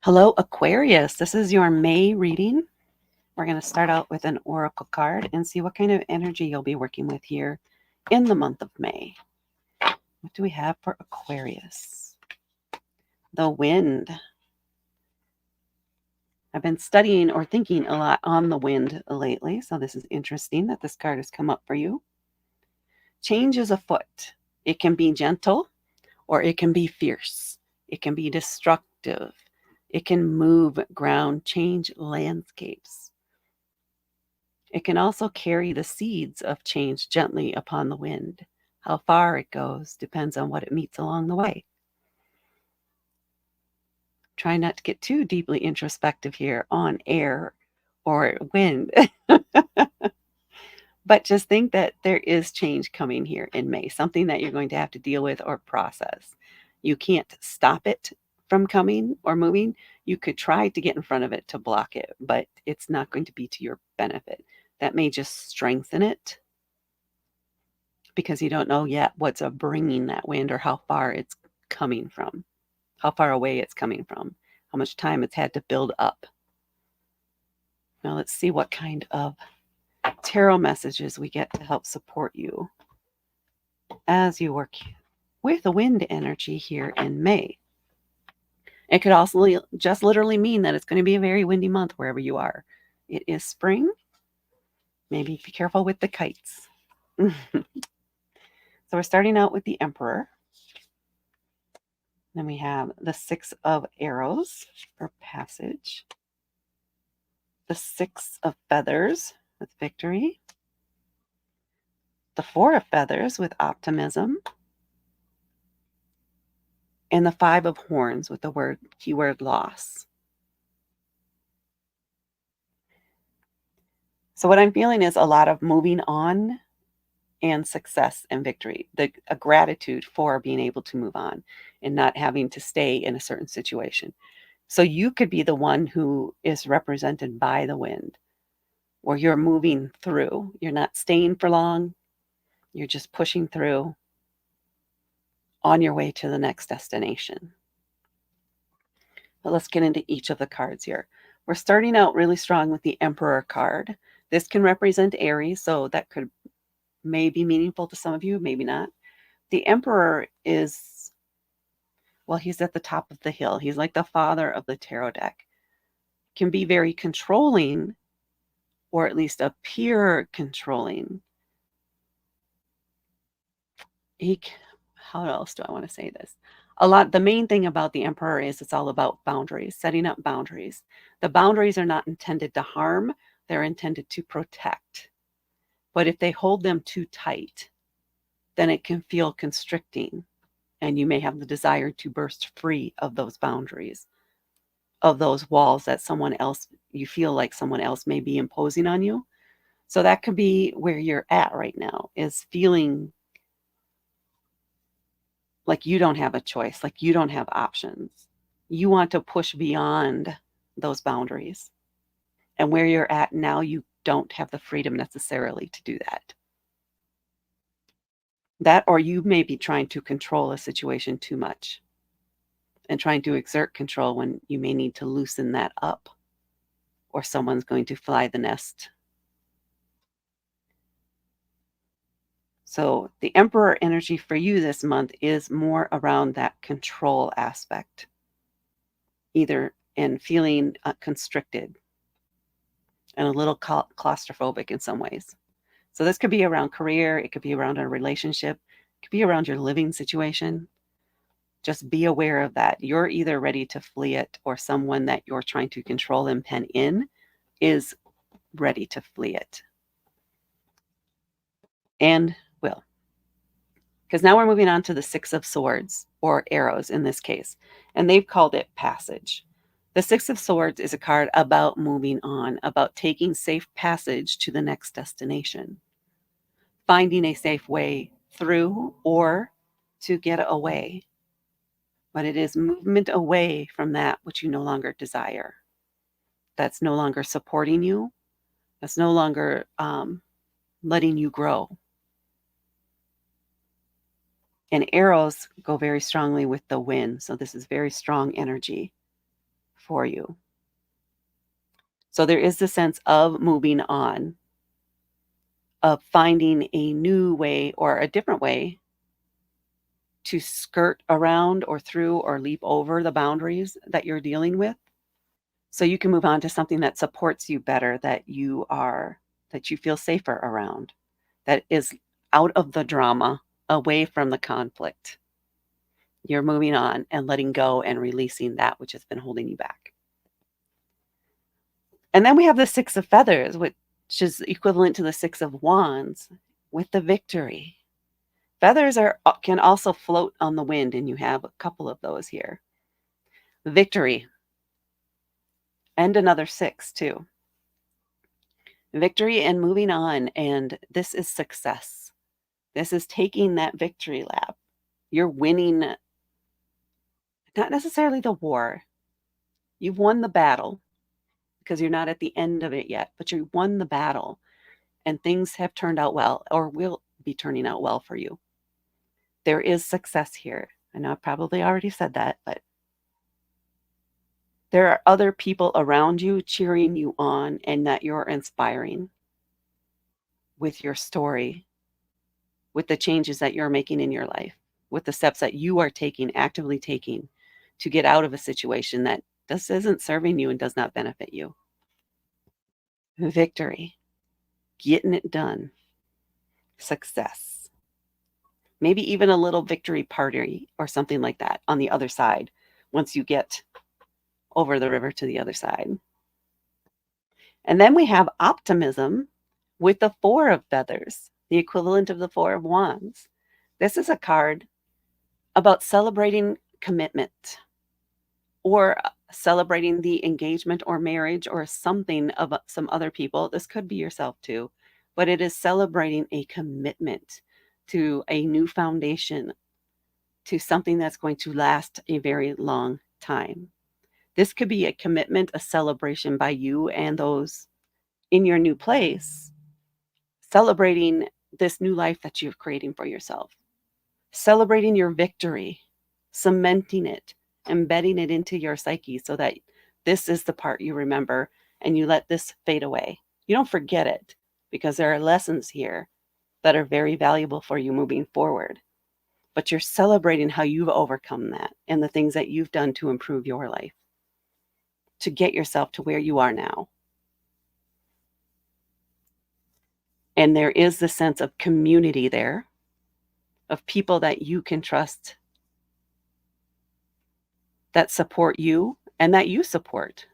Hello, Aquarius. This is your May reading. We're going to start out with an oracle card and see what kind of energy you'll be working with here in the month of May. What do we have for Aquarius? The wind. I've been studying or thinking a lot on the wind lately, so this is interesting that this card has come up for you. Change is afoot. It can be gentle or it can be fierce. It can be destructive. It can move ground, change landscapes. It can also carry the seeds of change gently upon the wind. How far it goes depends on what it meets along the way. Try not to get too deeply introspective here on air or wind, but just think that there is change coming here in May, something that you're going to have to deal with or process. You can't stop it from coming or moving. You could try to get in front of it to block it, but it's not going to be to your benefit. That may just strengthen it because you don't know yet what's bringing that wind or how far it's coming from, how far away it's coming from, how much time it's had to build up. Now let's see what kind of tarot messages we get to help support you as you work with the wind energy here in May. It could also just literally mean that it's going to be a very windy month wherever you are. It is spring. Maybe be careful with the kites. So we're starting out with the Emperor. Then we have the 6 of Arrows for passage. The 6 of Feathers with victory. The 4 of Feathers with optimism. And the 5 of Horns with the keyword loss. So what I'm feeling is a lot of moving on and success and victory, a gratitude for being able to move on and not having to stay in a certain situation. So you could be the one who is represented by the wind, where you're moving through. You're not staying for long. You're just pushing through on your way to the next destination. But let's get into each of the cards here. We're starting out really strong with the Emperor card. This can represent Aries, so that could may be meaningful to some of you, maybe not. The Emperor is, well, he's at the top of the hill. He's like the father of the tarot deck. Can be very controlling, or at least appear controlling. How else do I want to say this? The main thing about the Emperor is it's all about boundaries, setting up boundaries. The boundaries are not intended to harm, they're intended to protect. But if they hold them too tight, then it can feel constricting, and you may have the desire to burst free of those boundaries, of those walls that you feel like someone else may be imposing on you. So that could be where you're at right now, is feeling like you don't have a choice, like you don't have options. You want to push beyond those boundaries. And where you're at now, you don't have the freedom necessarily to do that. That, or you may be trying to control a situation too much and trying to exert control when you may need to loosen that up, or someone's going to fly the nest. So the Emperor energy for you this month is more around that control aspect, either in feeling constricted and a little claustrophobic in some ways. So this could be around career, it could be around a relationship, it could be around your living situation. Just be aware of that. You're either ready to flee it, or someone that you're trying to control and pen in is ready to flee it. And will. Because now we're moving on to the 6 of Swords, or arrows in this case, and they've called it passage. The 6 of Swords is a card about moving on, about taking safe passage to the next destination, finding a safe way through or to get away. But it is movement away from that which you no longer desire, that's no longer supporting you, that's no longer letting you grow. And arrows go very strongly with the wind. So this is very strong energy for you. So there is the sense of moving on, of finding a new way or a different way to skirt around or through or leap over the boundaries that you're dealing with. So you can move on to something that supports you better, that you feel safer around, that is out of the drama, away from the conflict. You're moving on and letting go and releasing that which has been holding you back. And then we have the Six of Feathers, which is equivalent to the Six of Wands with the Victory. Feathers can also float on the wind, and you have a couple of those here. Victory. And another six, too. Victory and moving on, and this is success. This is taking that victory lap. You're winning, not necessarily the war. You've won the battle because you're not at the end of it yet, but you won the battle, and things have turned out well or will be turning out well for you. There is success here. I know I probably already said that, but there are other people around you cheering you on and that you're inspiring with your story, with the changes that you're making in your life, with the steps that you are taking, actively taking to get out of a situation that this isn't serving you and does not benefit you. Victory, getting it done, success. Maybe even a little victory party or something like that on the other side once you get over the river to the other side. And then we have optimism with the Four of Feathers, the equivalent of the Four of Wands. This is a card about celebrating commitment or celebrating the engagement or marriage or something of some other people. This could be yourself too, but it is celebrating a commitment to a new foundation, to something that's going to last a very long time. This could be a commitment, a celebration by you and those in your new place, celebrating this new life that you're creating for yourself, celebrating your victory, cementing it, embedding it into your psyche so that this is the part you remember and you let this fade away. You don't forget it because there are lessons here that are very valuable for you moving forward. But you're celebrating how you've overcome that and the things that you've done to improve your life, to get yourself to where you are now. And there is the sense of community there, of people that you can trust, that support you and that you support.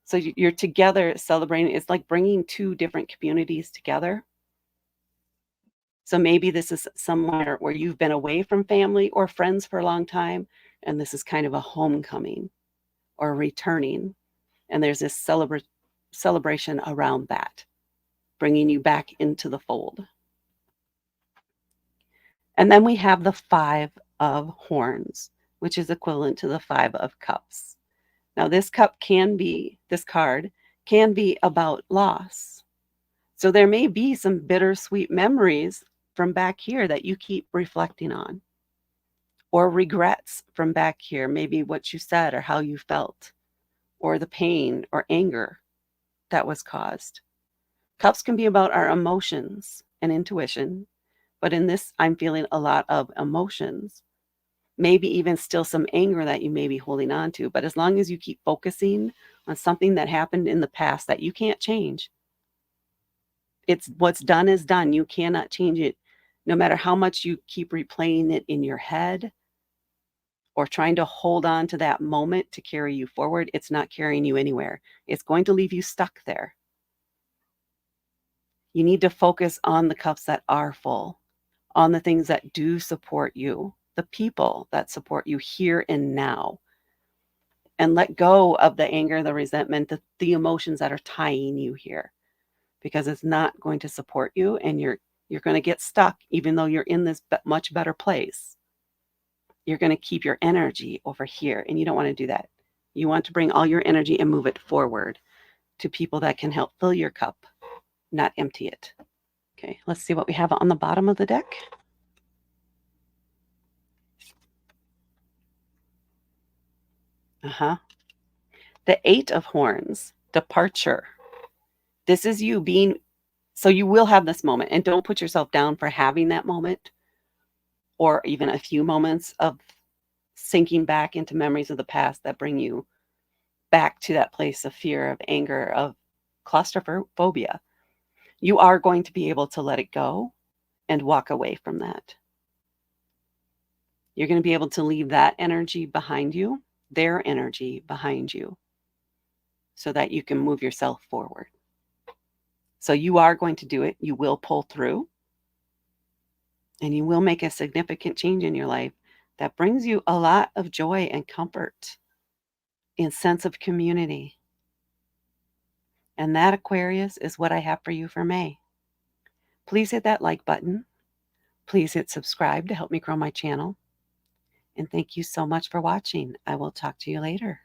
So you're together celebrating. It's like bringing two different communities together. So maybe this is somewhere where you've been away from family or friends for a long time, and this is kind of a homecoming or returning. And there's this celebration around that, bringing you back into the fold. And then we have the Five of Horns, which is equivalent to the Five of Cups. Now, this card can be about loss. So there may be some bittersweet memories from back here that you keep reflecting on, or regrets from back here, maybe what you said or how you felt, or the pain or anger that was caused. Cups can be about our emotions and intuition, but in this, I'm feeling a lot of emotions, maybe even still some anger that you may be holding on to. But as long as you keep focusing on something that happened in the past that you can't change, it's what's done is done. You cannot change it. No matter how much you keep replaying it in your head or trying to hold on to that moment to carry you forward, it's not carrying you anywhere. It's going to leave you stuck there. You need to focus on the cups that are full, on the things that do support you, the people that support you here and now, and let go of the anger, the resentment, the emotions that are tying you here, because it's not going to support you, and you're going to get stuck even though you're in this much better place. You're going to keep your energy over here, and you don't want to do that. You want to bring all your energy and move it forward to people that can help fill your cup, not empty it. Okay, let's see what we have on the bottom of the deck. Uh-huh. The Eight of Horns, departure. This is you being, so you will have this moment, and don't put yourself down for having that moment or even a few moments of sinking back into memories of the past that bring you back to that place of fear, of anger, of claustrophobia. You are going to be able to let it go and walk away from that. You're going to be able to leave that energy behind you, their energy behind you, so that you can move yourself forward. So you are going to do it. You will pull through, and you will make a significant change in your life that brings you a lot of joy and comfort and sense of community. And that, Aquarius, is what I have for you for May. Please hit that like button. Please hit subscribe to help me grow my channel. And thank you so much for watching. I will talk to you later.